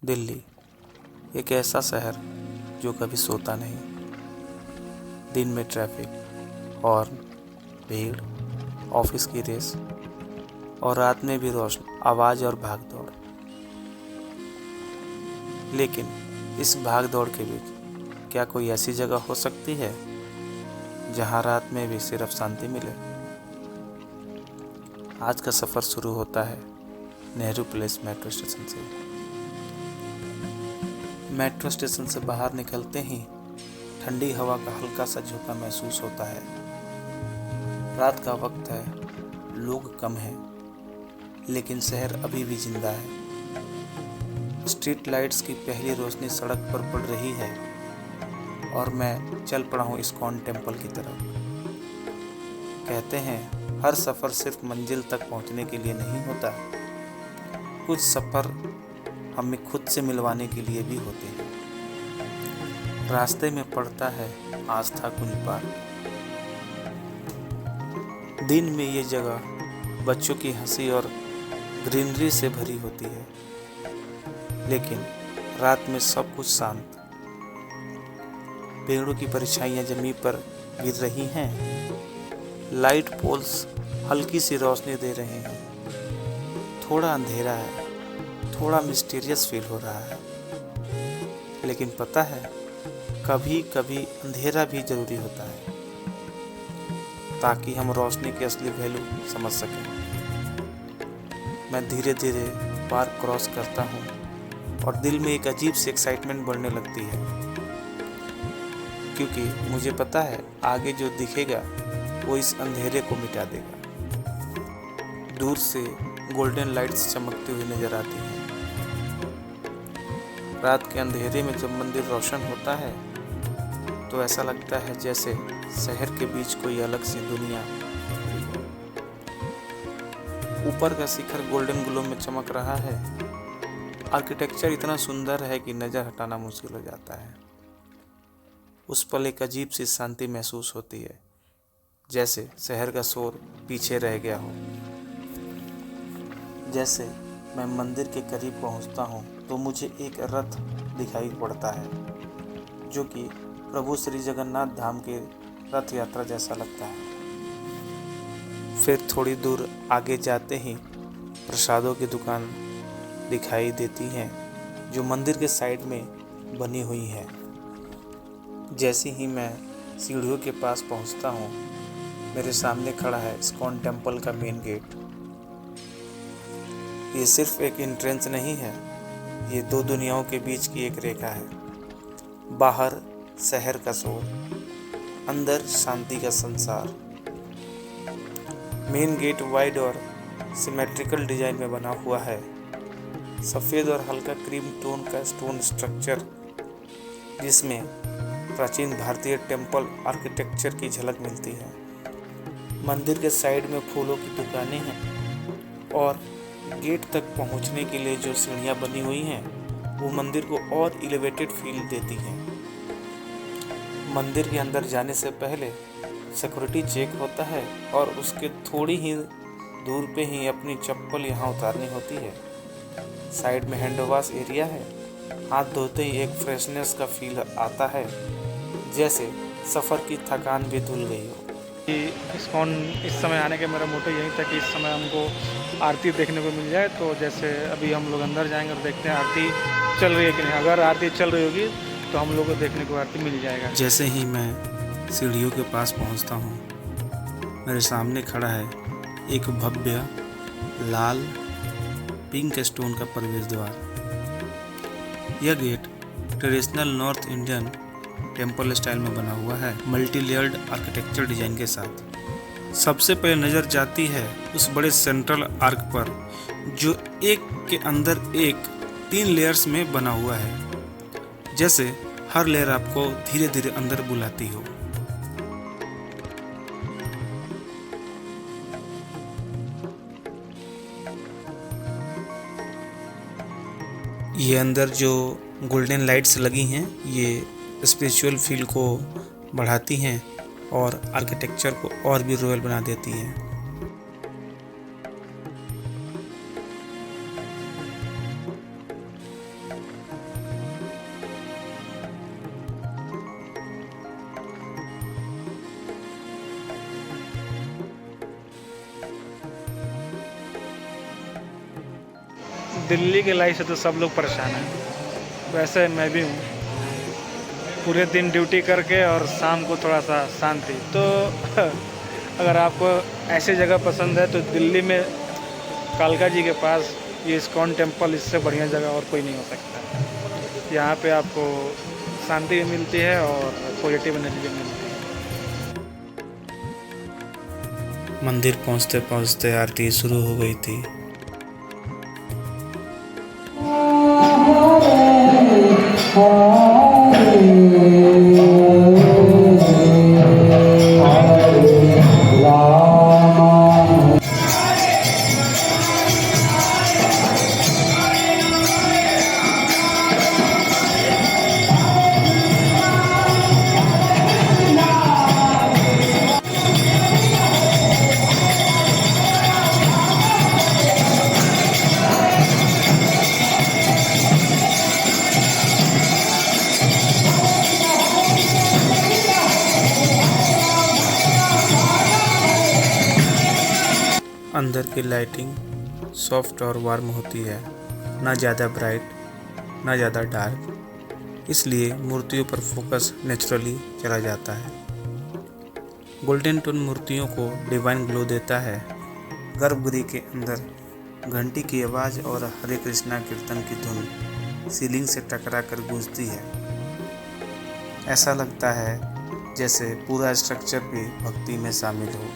दिल्ली एक ऐसा शहर जो कभी सोता नहीं। दिन में ट्रैफिक, हॉर्न, भीड़, ऑफिस की रेस और रात में भी रोशनी, आवाज़ और भाग दौड़। लेकिन इस भाग दौड़ के बीच क्या कोई ऐसी जगह हो सकती है जहां रात में भी सिर्फ शांति मिले? आज का सफ़र शुरू होता है नेहरू प्लेस मेट्रो स्टेशन से। मेट्रो स्टेशन से बाहर निकलते ही ठंडी हवा का हल्का सा झोंका महसूस होता है। रात का वक्त है, लोग कम हैं, लेकिन शहर अभी भी जिंदा है। स्ट्रीट लाइट्स की पहली रोशनी सड़क पर पड़ रही है और मैं चल पड़ा हूँ इस्कॉन टेम्पल की तरफ। कहते हैं हर सफ़र सिर्फ मंजिल तक पहुँचने के लिए नहीं होता, कुछ सफ़र हमें खुद से मिलवाने के लिए भी होते हैं। रास्ते में पड़ता है आस्था कुंज पार्क। दिन में ये जगह बच्चों की हंसी और ग्रीनरी से भरी होती है, लेकिन रात में सब कुछ शांत। पेड़ों की परछाइयाँ जमीन पर गिर रही हैं, लाइट पोल्स हल्की सी रोशनी दे रहे हैं। थोड़ा अंधेरा है, थोड़ा मिस्टीरियस फील हो रहा है, लेकिन पता है कभी कभी अंधेरा भी ज़रूरी होता है ताकि हम रोशनी की असली वैल्यू समझ सकें। मैं धीरे धीरे पार्क क्रॉस करता हूँ और दिल में एक अजीब सी एक्साइटमेंट बढ़ने लगती है, क्योंकि मुझे पता है आगे जो दिखेगा वो इस अंधेरे को मिटा देगा। दूर से गोल्डन लाइट्स चमकती हुई नजर आती हैं। रात के अंधेरे में जब मंदिर रोशन होता है तो ऐसा लगता है जैसे शहर के बीच कोई अलग सी दुनिया। ऊपर का शिखर गोल्डन ग्लो में चमक रहा है। आर्किटेक्चर इतना सुंदर है कि नज़र हटाना मुश्किल हो जाता है। उस पल एक अजीब सी शांति महसूस होती है, जैसे शहर का शोर पीछे रह गया हो। जैसे मैं मंदिर के करीब पहुंचता हूं तो मुझे एक रथ दिखाई पड़ता है, जो कि प्रभु श्री जगन्नाथ धाम के रथ यात्रा जैसा लगता है। फिर थोड़ी दूर आगे जाते ही प्रसादों की दुकान दिखाई देती हैं, जो मंदिर के साइड में बनी हुई हैं। जैसे ही मैं सीढ़ियों के पास पहुंचता हूं, मेरे सामने खड़ा है इस्कॉन टेम्पल का मेन गेट। ये सिर्फ एक एंट्रेंस नहीं है, ये दो दुनियाओं के बीच की एक रेखा है। बाहर शहर का शोर, अंदर शांति का संसार। मेन गेट वाइड और सिमेट्रिकल डिजाइन में बना हुआ है। सफ़ेद और हल्का क्रीम टोन का स्टोन स्ट्रक्चर, जिसमें प्राचीन भारतीय टेम्पल आर्किटेक्चर की झलक मिलती है। मंदिर के साइड में फूलों की दुकानें हैं और गेट तक पहुंचने के लिए जो सीढ़ियां बनी हुई हैं वो मंदिर को और एलिवेटेड फील देती हैं। मंदिर के अंदर जाने से पहले सिक्योरिटी चेक होता है और उसके थोड़ी ही दूर पे ही अपनी चप्पल यहाँ उतारनी होती है। साइड में हैंड वॉश एरिया है। हाथ धोते ही एक फ्रेशनेस का फील आता है, जैसे सफ़र की थकान भी धुल गई हो। इस्कॉन इस समय आने का मेरा मोटिव यही था कि इस समय हमको आरती देखने को मिल जाए। तो जैसे अभी हम लोग अंदर जाएंगे और देखते हैं आरती चल रही है कि नहीं। अगर आरती चल रही होगी तो हम लोग को देखने को आरती मिल जाएगा। जैसे ही मैं सीढ़ियों के पास पहुंचता हूं, मेरे सामने खड़ा है एक भव्य लाल पिंक स्टोन का प्रवेश द्वार। यह gate traditional north Indian temple style में बना हुआ है, मल्टी लेयर्ड आर्किटेक्चर डिजाइन के साथ। सबसे पहले नज़र जाती है उस बड़े सेंट्रल आर्क पर, जो एक के अंदर एक 3 लेयर्स में बना हुआ है, जैसे हर लेयर आपको धीरे धीरे अंदर बुलाती हो। ये अंदर जो गोल्डन लाइट्स लगी हैं, ये स्पिरिचुअल फील को बढ़ाती हैं और आर्किटेक्चर को और भी रॉयल बना देती हैं। दिल्ली की लाइफ से तो सब लोग परेशान हैं, वैसे मैं भी हूँ। पूरे दिन ड्यूटी करके और शाम को थोड़ा सा शांति, तो अगर आपको ऐसी जगह पसंद है तो दिल्ली में कालका जी के पास ये इस्कॉन टेम्पल, इससे बढ़िया जगह और कोई नहीं हो सकता। यहाँ पे आपको शांति भी मिलती है और पॉजिटिव एनर्जी भी मिलती है। मंदिर पहुंचते पहुंचते आरती शुरू हो गई थी। अंदर की लाइटिंग सॉफ्ट और वार्म होती है, ना ज़्यादा ब्राइट ना ज़्यादा डार्क, इसलिए मूर्तियों पर फोकस नेचुरली चला जाता है। गोल्डन टोन मूर्तियों को डिवाइन ग्लो देता है। गर्भगृह के अंदर घंटी की आवाज़ और हरे कृष्णा कीर्तन की धुन सीलिंग से टकरा कर गूंजती है। ऐसा लगता है जैसे पूरा स्ट्रक्चर भी भक्ति में शामिल हो।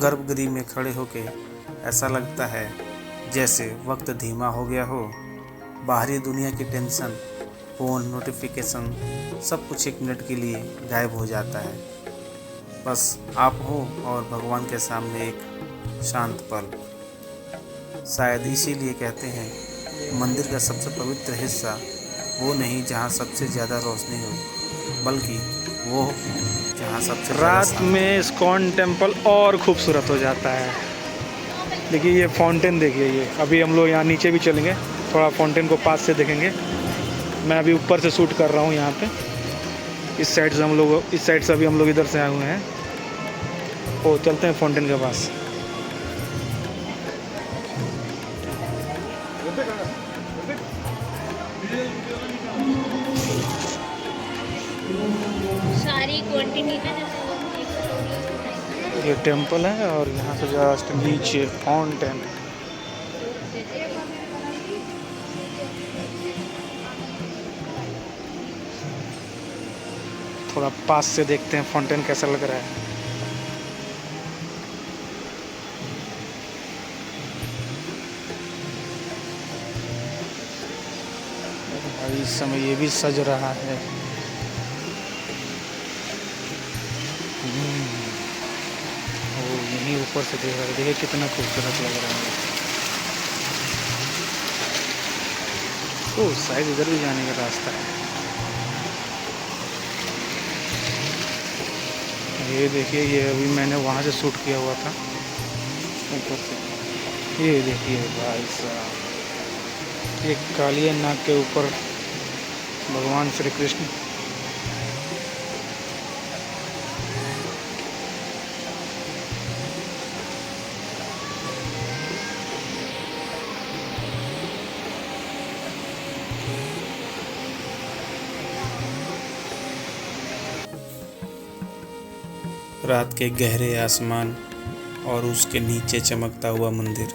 गर्भगृह में खड़े होके ऐसा लगता है जैसे वक्त धीमा हो गया हो। बाहरी दुनिया की टेंशन, फ़ोन नोटिफिकेशन सब कुछ एक मिनट के लिए गायब हो जाता है। बस आप हो और भगवान के सामने एक शांत पल। शायद इसीलिए कहते हैं मंदिर का सबसे पवित्र हिस्सा वो नहीं जहाँ सबसे ज़्यादा रोशनी हो, बल्कि वो जहाँ सबसे रात में इस्कॉन टेम्पल और खूबसूरत हो जाता है। देखिए ये फाउंटेन, देखिए ये अभी हम लोग यहाँ नीचे भी चलेंगे, थोड़ा फाउंटेन को पास से देखेंगे। मैं अभी ऊपर से शूट कर रहा हूँ यहाँ पे। इस साइड से अभी हम लोग इधर से आए हुए हैं। ओ चलते हैं फाउंटेन के पास। ये टेम्पल है और यहाँ से जस्ट नीचे फाउंटेन। थोड़ा पास से देखते हैं फाउंटेन कैसा लग रहा है। भाई इस समय ये भी सज रहा है। यहीं ऊपर से देख रहे हैं, देखिए कितना खूबसूरत लग रहा है। ओ शायद इधर भी जाने का रास्ता है। ये देखिए, ये अभी मैंने वहाँ से शूट किया हुआ था ऊपर से। ये देखिए भाई साहब, एक कालिया नाग के ऊपर भगवान श्री कृष्ण। रात के गहरे आसमान और उसके नीचे चमकता हुआ मंदिर।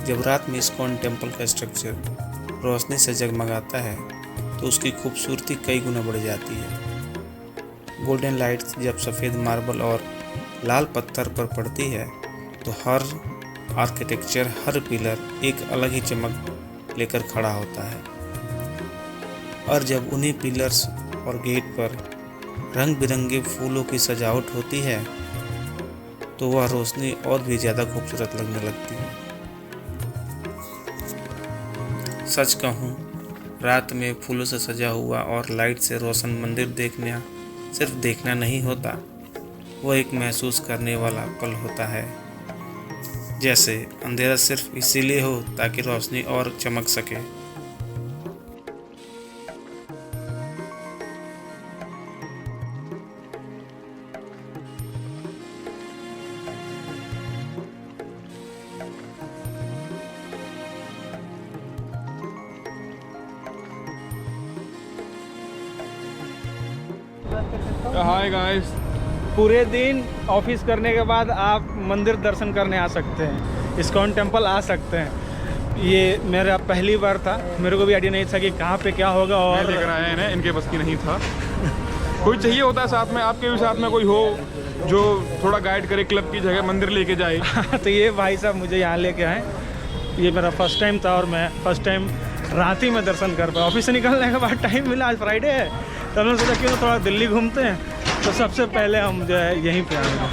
जब रात में इस्कॉन टेम्पल का स्ट्रक्चर रोशनी से जगमगाता है तो उसकी खूबसूरती कई गुना बढ़ जाती है। गोल्डन लाइट्स जब सफ़ेद मार्बल और लाल पत्थर पर पड़ती है तो हर आर्किटेक्चर, हर पिलर एक अलग ही चमक लेकर खड़ा होता है। और जब उन्हीं पिलर्स और गेट पर रंग बिरंगे फूलों की सजावट होती है तो वह रोशनी और भी ज़्यादा खूबसूरत लगने लगती है। सच कहूँ, रात में फूलों से सजा हुआ और लाइट से रोशन मंदिर देखना सिर्फ देखना नहीं होता, वो एक महसूस करने वाला पल होता है। जैसे अंधेरा सिर्फ इसीलिए हो ताकि रोशनी और चमक सके। Hi guys. पूरे दिन ऑफिस करने के बाद आप मंदिर दर्शन करने आ सकते हैं, इस्कॉन टेम्पल आ सकते हैं। ये मेरा पहली बार था, मेरे को भी आइडिया नहीं था कि कहाँ पे क्या होगा। और लेकर आए हैं, इनके बस की नहीं था। कोई चाहिए होता है साथ में, आपके भी साथ में कोई हो जो थोड़ा गाइड करे, क्लब की जगह मंदिर लेके जाए। तो ये भाई साहब मुझे यहाँ लेके आए। ये मेरा फर्स्ट टाइम था और मैं फर्स्ट टाइम रात ही में दर्शन कर पाया। ऑफिस से निकलने के बाद टाइम मिला, आज फ्राइडे है, तो हमने सोचा क्यों थोड़ा दिल्ली घूमते हैं। तो सबसे पहले हम जो है यहीं पे आएंगे।